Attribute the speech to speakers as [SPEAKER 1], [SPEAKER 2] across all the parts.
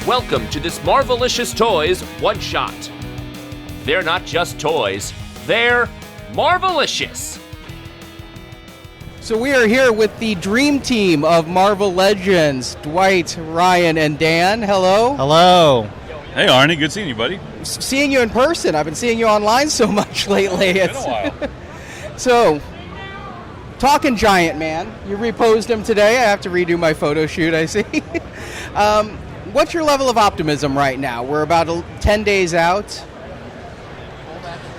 [SPEAKER 1] Welcome to this Marvelicious Toys one-shot. They're not just toys, they're Marvelicious.
[SPEAKER 2] So we are here with the dream team of Marvel Legends, Dwight, Ryan, and Dan. Hello.
[SPEAKER 3] Hello.
[SPEAKER 4] Hey, Arnie. Good seeing you, buddy.
[SPEAKER 2] Seeing you in person. I've been seeing you online so much lately.
[SPEAKER 4] It's been a while.
[SPEAKER 2] So, talking Giant-Man, you reposed him today. I have to redo my photo shoot, I see. What's your level of optimism right now? We're about 10 days out.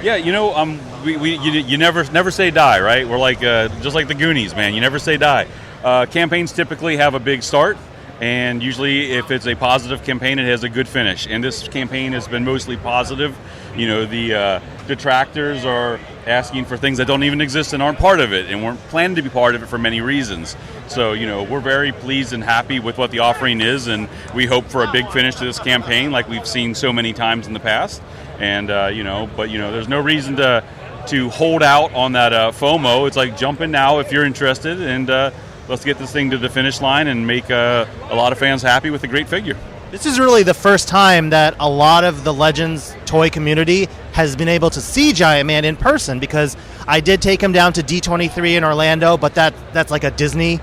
[SPEAKER 4] Yeah, you know, you never say die, right? We're like just like the Goonies, man. You never say die. Campaigns typically have a big start, and usually, if it's a positive campaign, it has a good finish. And this campaign has been mostly positive. You know, the detractors are asking for things that don't even exist and aren't part of it, and weren't planning to be part of it for many reasons. So, you know, we're very pleased and happy with what the offering is, and we hope for a big finish to this campaign, like we've seen so many times in the past. And there's no reason to hold out on that FOMO. It's like jump in now if you're interested, and let's get this thing to the finish line and make a lot of fans happy with a great figure.
[SPEAKER 3] This is really the first time that a lot of the Legends toy community has been able to see Giant-Man in person, because I did take him down to D23 in Orlando, but that's like a Disney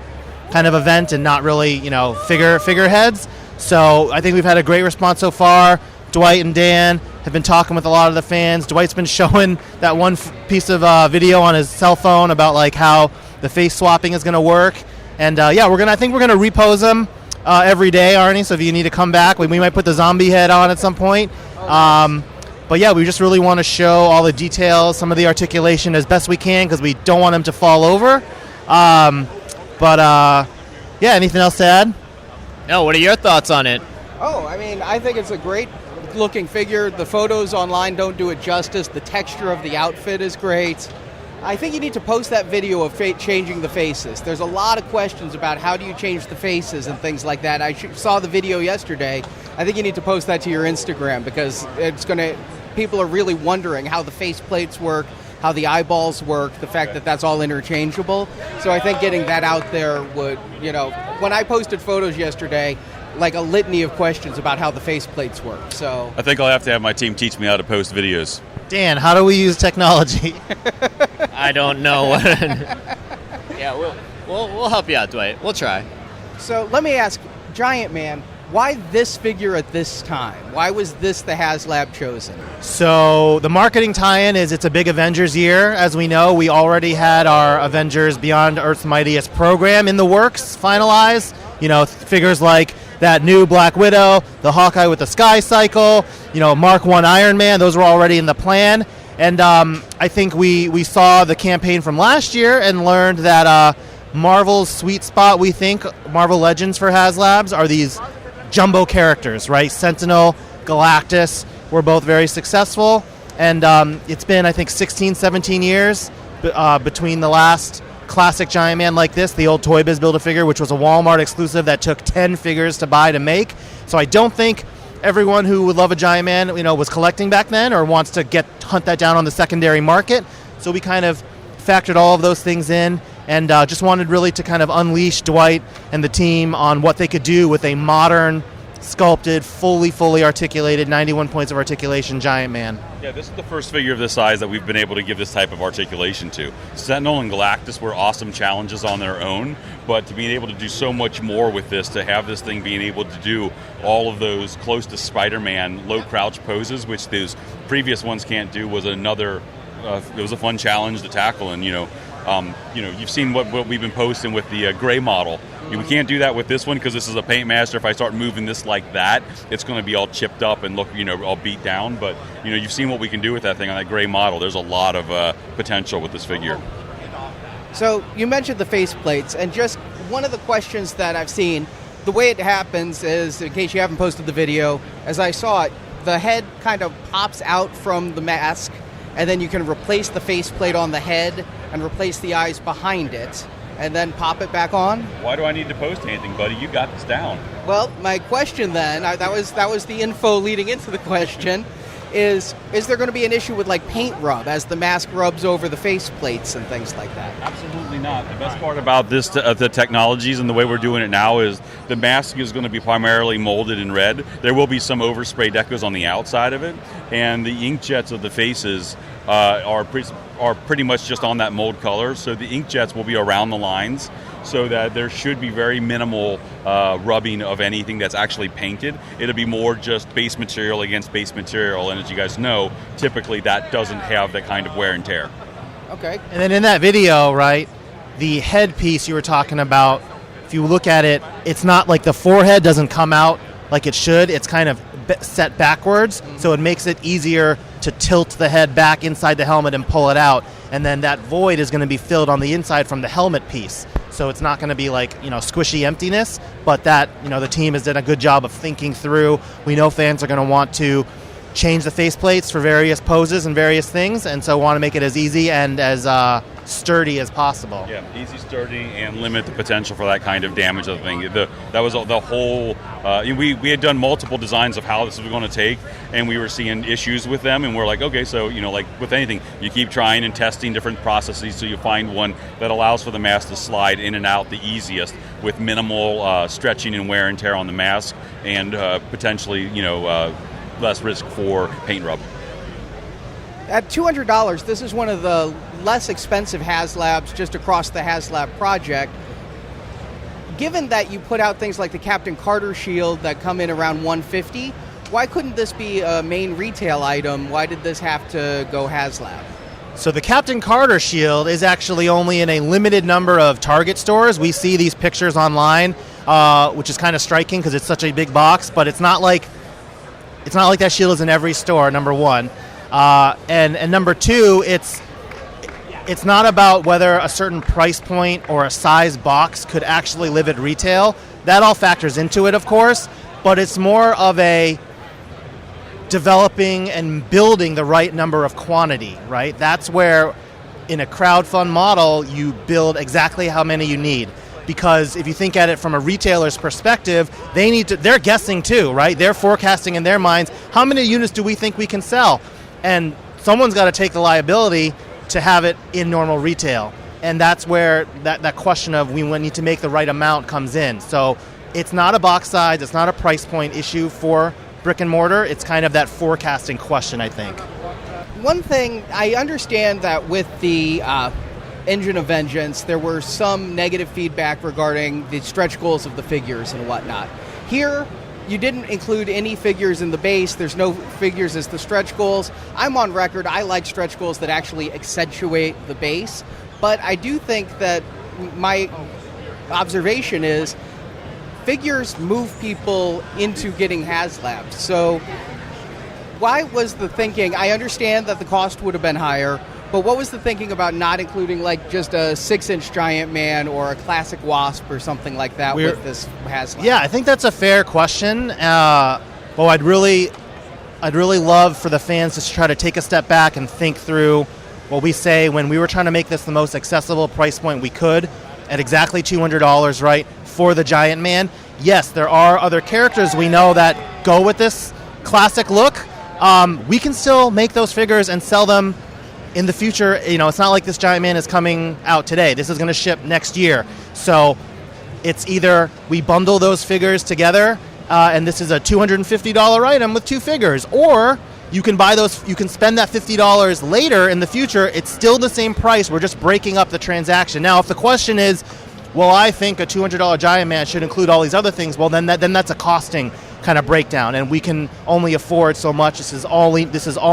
[SPEAKER 3] kind of event and not really, you know, figureheads. So I think we've had a great response so far. Dwight and Dan have been talking with a lot of the fans. Dwight's been showing that one piece of video on his cell phone about like how the face swapping is going to work. And I think we're gonna repose him every day, Arnie. So if you need to come back, we might put the zombie head on at some point. But yeah, we just really want to show all the details, some of the articulation as best we can, because we don't want him to fall over. Anything else to add?
[SPEAKER 5] No, what are your thoughts on it?
[SPEAKER 2] Oh, I mean, I think it's a great looking figure. The photos online don't do it justice. The texture of the outfit is great. I think you need to post that video of changing the faces. There's a lot of questions about how do you change the faces and things like that. I saw the video yesterday. I think you need to post that to your Instagram, because people are really wondering how the face plates work, how the eyeballs work, the fact that that's all interchangeable. So I think getting that out there would, when I posted photos yesterday, like a litany of questions about how the face plates work. So
[SPEAKER 4] I think I'll have to have my team teach me how to post videos.
[SPEAKER 3] Dan, how do we use technology?
[SPEAKER 5] I don't know. Yeah, we'll help you out, Dwight. We'll try.
[SPEAKER 2] So let me ask, Giant-Man, why this figure at this time? Why was this the Haslab chosen?
[SPEAKER 3] So the marketing tie-in is it's a big Avengers year. As we know, we already had our Avengers Beyond Earth's Mightiest program in the works, finalized. You know, figures like that new Black Widow, the Hawkeye with the Sky Cycle, Mark I Iron Man, those were already in the plan. And I think we saw the campaign from last year and learned that Marvel's sweet spot, we think, Marvel Legends for Haslabs, are these jumbo characters, right? Sentinel, Galactus were both very successful. And it's been, I think, 16, 17 years between the last classic Giant-Man like this, the old Toy Biz Build-A-Figure, which was a Walmart exclusive that took 10 figures to buy to make. So I don't think everyone who would love a Giant-Man, was collecting back then or wants to hunt that down on the secondary market. So we kind of factored all of those things in, and just wanted really to kind of unleash Dwight and the team on what they could do with a modern, sculpted, fully articulated, 91 points of articulation Giant-Man.
[SPEAKER 4] Yeah, this is the first figure of this size that we've been able to give this type of articulation to. Sentinel and Galactus were awesome challenges on their own, but to be able to do so much more with this, to have this thing being able to do all of those close to Spider-Man low crouch poses, which those previous ones can't do, was another. It was a fun challenge to tackle, and you've seen what we've been posting with the gray model. We can't do that with this one because this is a paint master. If I start moving this like that, it's going to be all chipped up and look, all beat down. But you've seen what we can do with that thing on that gray model. There's a lot of potential with this figure.
[SPEAKER 2] So you mentioned the face plates, and just one of the questions that I've seen, the way it happens is, in case you haven't posted the video, as I saw it, the head kind of pops out from the mask, and then you can replace the faceplate on the head and replace the eyes behind it, and then pop it back on.
[SPEAKER 4] Why do I need to post anything, buddy? You got this down.
[SPEAKER 2] Well, my question then, that was the info leading into the question, is there going to be an issue with like paint rub as the mask rubs over the face plates and things like that?
[SPEAKER 4] Absolutely not. The best part about this, the technologies and the way we're doing it now, is the mask is going to be primarily molded in red. There will be some overspray decos on the outside of it, and the ink jets of the faces are pretty much just on that mold color. So the ink jets will be around the lines, so that there should be very minimal rubbing of anything that's actually painted. It'll be more just base material against base material, and as you guys know, typically that doesn't have that kind of wear and tear.
[SPEAKER 2] Okay.
[SPEAKER 3] And then in that video, right, the headpiece you were talking about, if you look at it, it's not like the forehead doesn't come out like it should. It's kind of set backwards, so it makes it easier to tilt the head back inside the helmet and pull it out. And then that void is going to be filled on the inside from the helmet piece. So it's not going to be like, squishy emptiness, but that, the team has done a good job of thinking through. We know fans are going to want to change the faceplates for various poses and various things, and so want to make it as easy and as sturdy as possible.
[SPEAKER 4] Yeah, easy, sturdy, and limit the potential for that kind of damage of the thing. That was the whole. We had done multiple designs of how this was going to take, and we were seeing issues with them, and we're like, okay, so like with anything, you keep trying and testing different processes so you find one that allows for the mask to slide in and out the easiest with minimal stretching and wear and tear on the mask, and potentially less risk for paint rub.
[SPEAKER 2] At $200, this is one of the less expensive Haslabs just across the Haslab project. Given that you put out things like the Captain Carter shield that come in around $150, why couldn't this be a main retail item? Why did this have to go Haslab?
[SPEAKER 3] So the Captain Carter shield is actually only in a limited number of Target stores. We see these pictures online, which is kind of striking because it's such a big box, but it's not like that shield is in every store, number one. And number two, it's not about whether a certain price point or a size box could actually live at retail. That all factors into it, of course, but it's more of a developing and building the right number of quantity, right? That's where, in a crowdfund model, you build exactly how many you need. Because if you think at it from a retailer's perspective, they're guessing too, right? They're forecasting in their minds, how many units do we think we can sell? And someone's got to take the liability to have it in normal retail. And that's where that question of we need to make the right amount comes in. So it's not a box size, it's not a price point issue for brick and mortar. It's kind of that forecasting question, I think.
[SPEAKER 2] One thing, I understand that with the Engine of Vengeance, there were some negative feedback regarding the stretch goals of the figures and whatnot. Here, you didn't include any figures in the base. There's no figures as the stretch goals. I'm on record, I like stretch goals that actually accentuate the base, but I do think that my observation is figures move people into getting Haslabs. So why was the thinking, I understand that the cost would have been higher, but what was the thinking about not including like just a 6-inch Giant-Man or a classic Wasp or something like that with this Haslab?
[SPEAKER 3] Yeah, I think that's a fair question. Well, I'd really love for the fans to try to take a step back and think through what we say when we were trying to make this the most accessible price point we could at exactly $200, right, for the Giant-Man. Yes, there are other characters we know that go with this classic look. We can still make those figures and sell them in the future. It's not like this Giant-Man is coming out today. This is going to ship next year. So it's either we bundle those figures together, and this is a $250 item with two figures, or you can buy those. You can spend that $50 later in the future. It's still the same price. We're just breaking up the transaction. Now, if the question is, well, I think a $200 Giant-Man should include all these other things, well, then that's a costing kind of breakdown, and we can only afford so much. This is all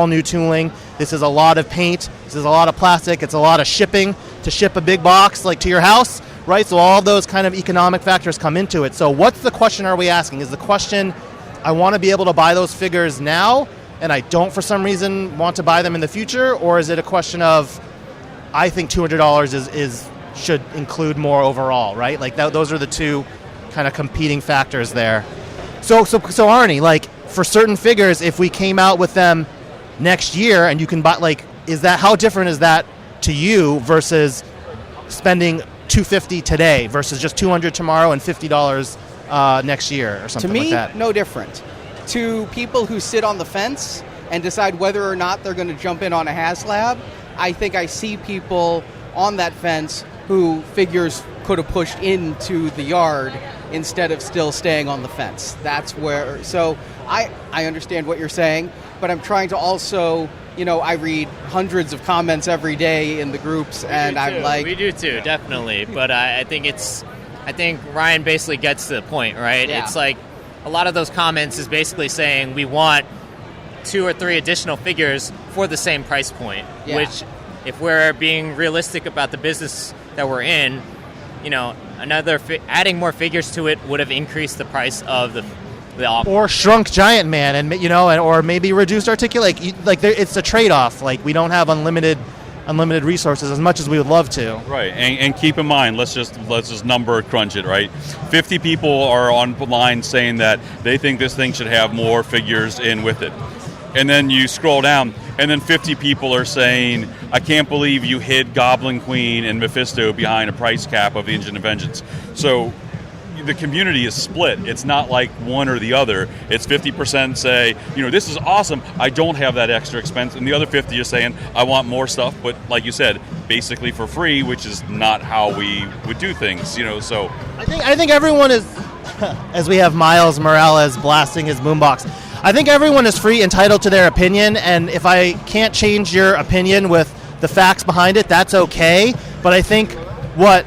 [SPEAKER 3] new tooling. This is a lot of paint. This is a lot of plastic. It's a lot of shipping to ship a big box like to your house, right? So all those kind of economic factors come into it. So what's the question are we asking? Is the question, I want to be able to buy those figures now, and I don't for some reason want to buy them in the future, or is it a question of, I think $200 should include more overall, right? Like those are the two kind of competing factors there. So Arnie, like for certain figures, if we came out with them next year and you can buy, like, how different is that to you versus spending $250 today versus just $200 tomorrow and $50 next year or something like that?
[SPEAKER 2] To me, no different. To people who sit on the fence and decide whether or not they're going to jump in on a Haslab. I think I see people on that fence who figures could have pushed into the yard instead of still staying on the fence. That's where, so I understand what you're saying, but I'm trying to also, I read hundreds of comments every day in the groups, and I'm like...
[SPEAKER 5] We do too, definitely, but I think Ryan basically gets to the point, right?
[SPEAKER 2] Yeah.
[SPEAKER 5] It's like, a lot of those comments is basically saying we want 2 or 3 additional figures for the same price point, which, if we're being realistic about the business that we're in, adding more figures to it would have increased the price of the offer.
[SPEAKER 3] Or shrunk Giant-Man, and or maybe reduced articulate. It's a trade-off. Like, we don't have unlimited resources as much as we would love to.
[SPEAKER 4] Right, and keep in mind, let's just number crunch it, right? 50 people are online saying that they think this thing should have more figures in with it. And then you scroll down, and then 50 people are saying, I can't believe you hid Goblin Queen and Mephisto behind a price cap of the Engine of Vengeance. So the community is split. It's not like one or the other. It's 50% say, this is awesome, I don't have that extra expense, and the other 50 are saying, I want more stuff, but like you said, basically for free, which is not how we would do things, so.
[SPEAKER 3] I think everyone is, as we have Miles Morales blasting his boombox, I think everyone is entitled to their opinion, and if I can't change your opinion with the facts behind it, that's okay, but I think what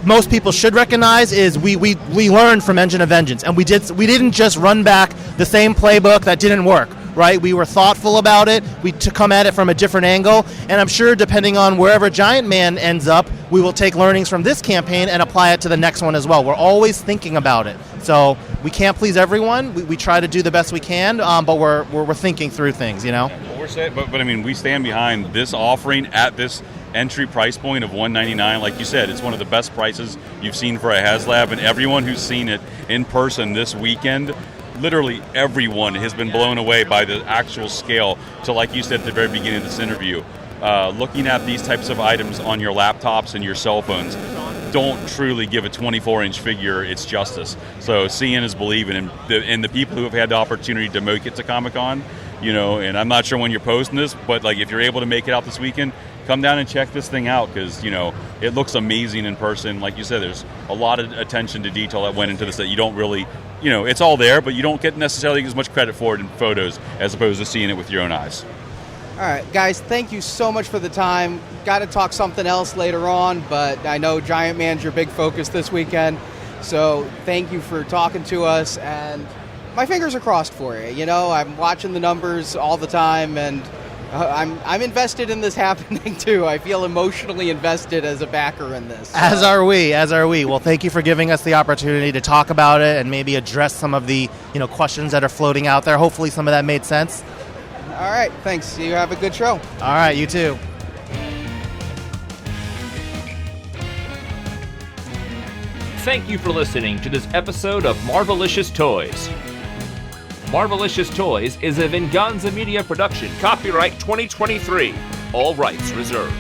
[SPEAKER 3] most people should recognize is we learned from Engine of Vengeance, and we didn't just run back the same playbook that didn't work, right? We were thoughtful about it. To come at it from a different angle, and I'm sure depending on wherever Giant-Man ends up, we will take learnings from this campaign and apply it to the next one as well. We're always thinking about it, so we can't please everyone. We try to do the best we can, but we're thinking through things,
[SPEAKER 4] But I mean, we stand behind this offering at this entry price point of $199. Like you said, it's one of the best prices you've seen for a Haslab, and everyone who's seen it in person this weekend, literally everyone has been blown away by the actual scale. So like you said at the very beginning of this interview, looking at these types of items on your laptops and your cell phones don't truly give a 24-inch figure its justice. So seeing is believing, and the people who have had the opportunity to make it to Comic-Con, and I'm not sure when you're posting this, but like if you're able to make it out this weekend, come down and check this thing out, because it looks amazing in person. Like you said, there's a lot of attention to detail that went into this that you don't really, it's all there, but you don't get necessarily as much credit for it in photos as opposed to seeing it with your own eyes.
[SPEAKER 2] All right, guys, thank you so much for the time. Got to talk something else later on, but I know Giant-Man's your big focus this weekend, so thank you for talking to us, and my fingers are crossed for you. I'm watching the numbers all the time, and I'm invested in this happening too. I feel emotionally invested as a backer in this.
[SPEAKER 3] As are we. Well, thank you for giving us the opportunity to talk about it and maybe address some of the questions that are floating out there. Hopefully some of that made sense.
[SPEAKER 2] All right, thanks. You have a good show.
[SPEAKER 3] All right, you too.
[SPEAKER 1] Thank you for listening to this episode of Marvelicious Toys. Marvelicious Toys is a Venganza Media production, copyright 2023, all rights reserved.